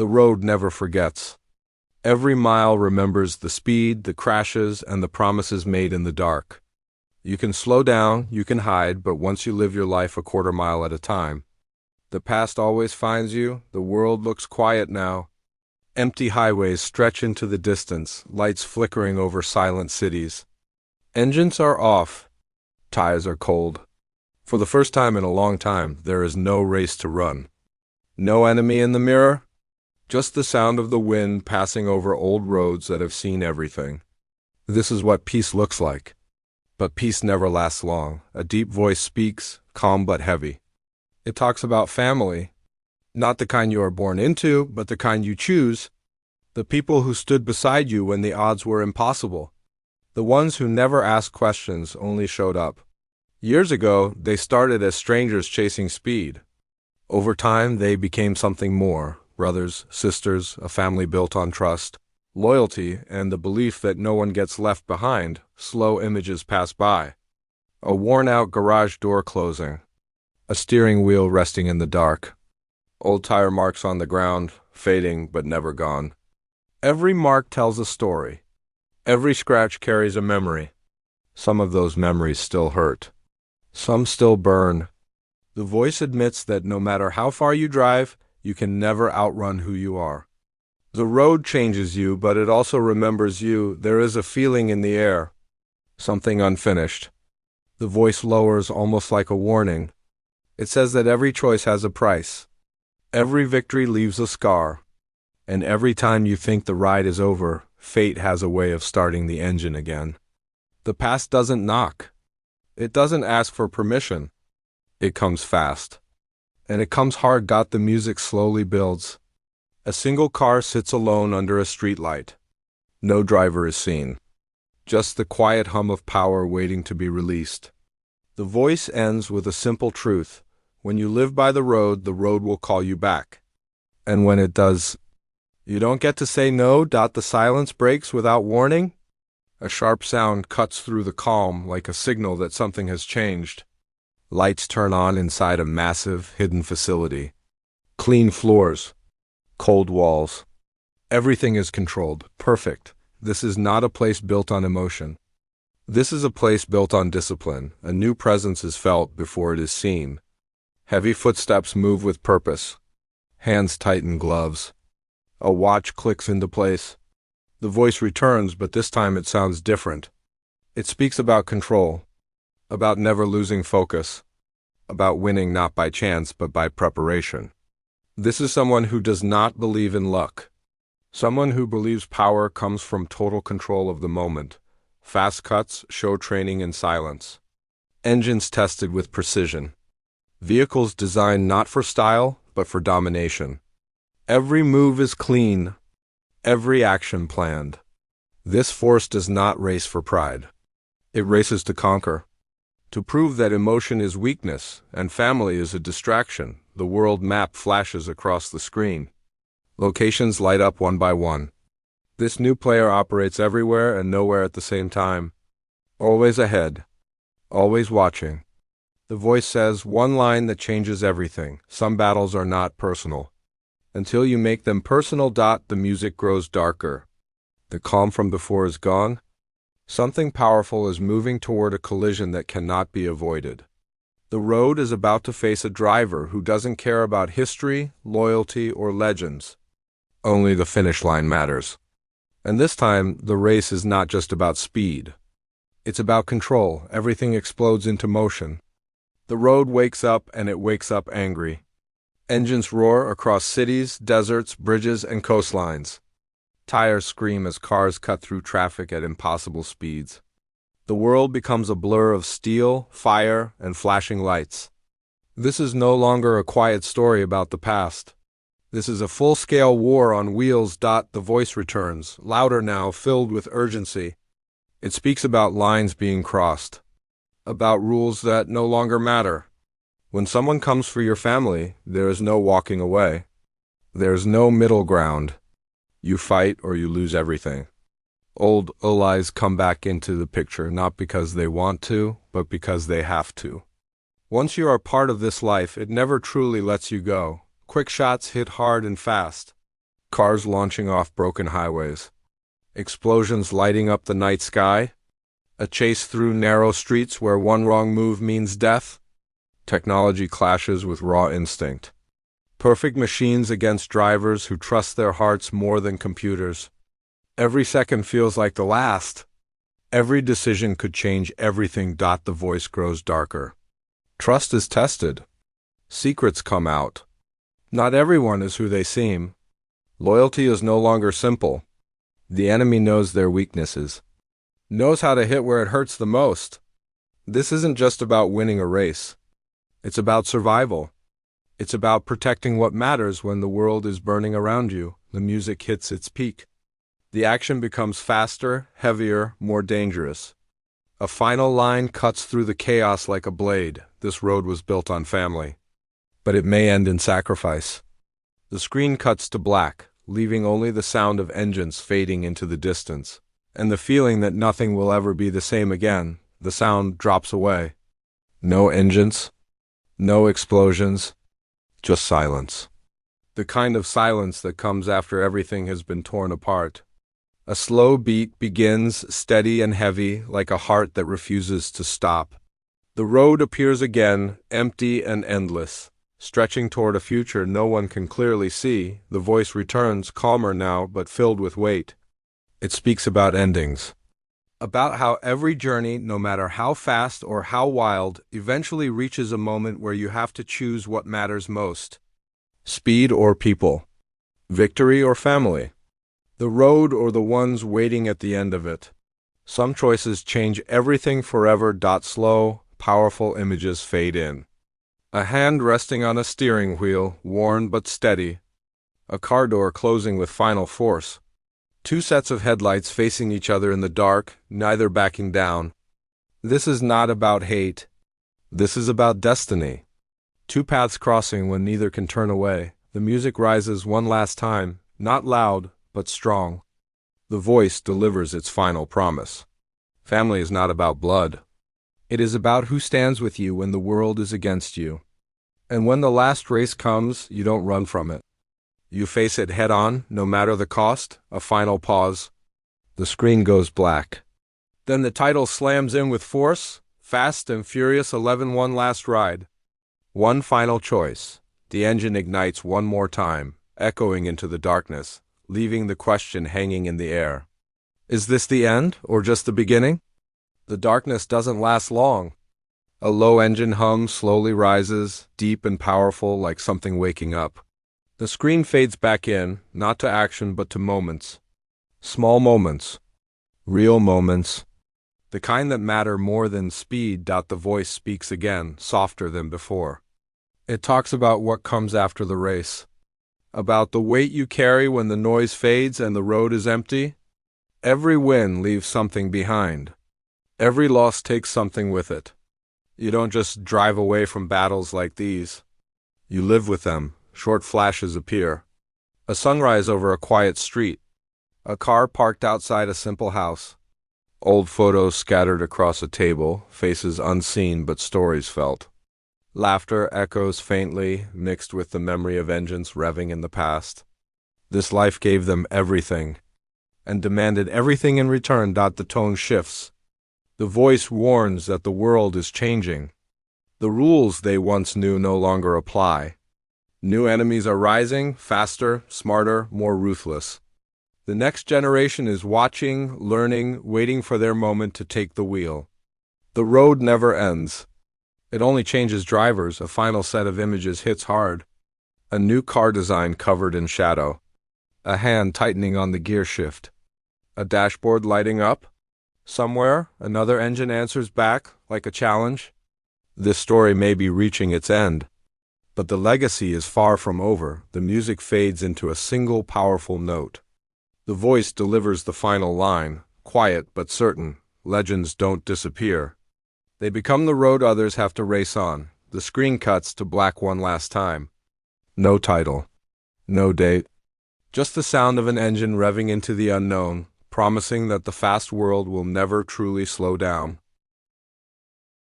The road never forgets. Every mile remembers the speed, the crashes, and the promises made in the dark. You can slow down, you can hide, but once you live your life a quarter mile at a time, the past always finds you. The world looks quiet now. Empty highways stretch into the distance, lights flickering over silent cities. Engines are off. Tires are cold. For the first time in a long time, there is no race to run. No enemy in the mirror. Just the sound of the wind passing over old roads that have seen everything. This is what peace looks like. But peace never lasts long. A deep voice speaks, calm but heavy. It talks about family. Not the kind you are born into, but the kind you choose. The people who stood beside you when the odds were impossible. The ones who never asked questions, only showed up. Years ago, they started as strangers chasing speed. Over time, they became something more. Brothers, sisters, a family built on trust, loyalty, and the belief that no one gets left behind. Slow images pass by. A worn-out garage door closing. A steering wheel resting in the dark. Old tire marks on the ground, fading but never gone. Every mark tells a story. Every scratch carries a memory. Some of those memories still hurt. Some still burn. The voice admits that no matter how far you drive, you can never outrun who you are. The road changes you, but it also remembers you. There is a feeling in the air. Something unfinished. The voice lowers almost like a warning. It says that every choice has a price. Every victory leaves a scar. And every time you think the ride is over, fate has a way of starting the engine again. The past doesn't knock. It doesn't ask for permission. It comes fast. And it comes hard. The music slowly builds. A single car sits alone under a streetlight. No driver is seen. Just the quiet hum of power waiting to be released. The voice ends with a simple truth. When you live by the road will call you back. And when it does, you don't get to say no. The silence breaks without warning. A sharp sound cuts through the calm like a signal that something has changed. Lights turn on inside a massive, hidden facility. Clean floors. Cold walls. Everything is controlled. Perfect. This is not a place built on emotion. This is a place built on discipline. A new presence is felt before it is seen. Heavy footsteps move with purpose. Hands tighten gloves. A watch clicks into place. The voice returns, but this time it sounds different. It speaks about control. About never losing focus. About winning not by chance but by preparation. This is someone who does not believe in luck. Someone who believes power comes from total control of the moment. Fast cuts show training in silence. Engines tested with precision. Vehicles designed not for style but for domination. Every move is clean. Every action planned. This force does not race for pride. It races to conquer. To prove that emotion is weakness and family is a distraction, the world map flashes across the screen. Locations light up one by one. This new player operates everywhere and nowhere at the same time. Always ahead. Always watching. The voice says one line that changes everything. Some battles are not personal. Until you make them personal. The music grows darker. The calm from before is gone. Something powerful is moving toward a collision that cannot be avoided. The road is about to face a driver who doesn't care about history, loyalty, or legends. Only the finish line matters. And this time, the race is not just about speed. It's about control. Everything explodes into motion. The road wakes up, and it wakes up angry. Engines roar across cities, deserts, bridges, and coastlines. Tires scream as cars cut through traffic at impossible speeds. The world becomes a blur of steel, fire, and flashing lights. This is no longer a quiet story about the past. This is a full-scale war on wheels. The voice returns, louder now, filled with urgency. It speaks about lines being crossed, about rules that no longer matter. When someone comes for your family, there is no walking away. There is no middle ground. You fight or you lose everything. Old allies come back into the picture, not because they want to, but because they have to. Once you are part of this life, it never truly lets you go. Quick shots hit hard and fast. cars launching off broken highways, explosions lighting up the night sky, a chase through narrow streets where one wrong move means death. Technology clashes with raw instinct. Perfect machines against drivers who trust their hearts more than computers. Every second feels like the last. Every decision could change everything. The voice grows darker. Trust is tested. Secrets come out. Not everyone is who they seem. Loyalty is no longer simple. The enemy knows their weaknesses, knows how to hit where it hurts the most. This isn't just about winning a race. It's about survival. It's about protecting what matters when the world is burning around you. The music hits its peak. The action becomes faster, heavier, more dangerous. A final line cuts through the chaos like a blade. This road was built on family. But it may end in sacrifice. The screen cuts to black, leaving only the sound of engines fading into the distance. And the feeling that nothing will ever be the same again. The sound drops away. No engines. No explosions. Just silence. The kind of silence that comes after everything has been torn apart. A slow beat begins, steady and heavy, like a heart that refuses to stop. The road appears again, empty and endless, stretching toward a future no one can clearly see. The voice returns, calmer now, but filled with weight. It speaks about endings. About how every journey, no matter how fast or how wild, eventually reaches a moment where you have to choose what matters most. Speed or people. Victory or family. The road or the ones waiting at the end of it. Some choices change everything forever. Slow, powerful images fade in. A hand resting on a steering wheel, worn but steady. A car door closing with final force. Two sets of headlights facing each other in the dark, neither backing down. This is not about hate. This is about destiny. Two paths crossing when neither can turn away. The music rises one last time, not loud, but strong. The voice delivers its final promise. Family is not about blood. It is about who stands with you when the world is against you. And when the last race comes, you don't run from it. You face it head on, no matter the cost. A final pause. The screen goes black. Then the title slams in with force. Fast and Furious 11, one last ride. One final choice. The engine ignites one more time, echoing into the darkness, leaving the question hanging in the air. Is this the end, or just the beginning? The darkness doesn't last long. A low engine hum slowly rises, deep and powerful, like something waking up. The screen fades back in, not to action but to moments. Small moments. Real moments. The kind that matter more than speed. The voice speaks again, softer than before. It talks about what comes after the race. About the weight you carry when the noise fades and the road is empty. Every win leaves something behind. Every loss takes something with it. You don't just drive away from battles like these. You live with them. Short flashes appear. A sunrise over a quiet street. A car parked outside a simple house. Old photos scattered across a table, faces unseen but stories felt. Laughter echoes faintly, mixed with the memory of engines revving in the past. This life gave them everything, and demanded everything in return. The tone shifts. The voice warns that the world is changing. The rules they once knew no longer apply. New enemies are rising, faster, smarter, more ruthless. The next generation is watching, learning, waiting for their moment to take the wheel. The road never ends. It only changes drivers. A final set of images hits hard. A new car design covered in shadow. A hand tightening on the gear shift. A dashboard lighting up. Somewhere, another engine answers back, like a challenge. This story may be reaching its end. But the legacy is far from over. The music fades into a single powerful note. The voice delivers the final line, quiet but certain. Legends don't disappear. They become the road others have to race on. The screen cuts to black one last time. No title. No date. Just the sound of an engine revving into the unknown, promising that the fast world will never truly slow down.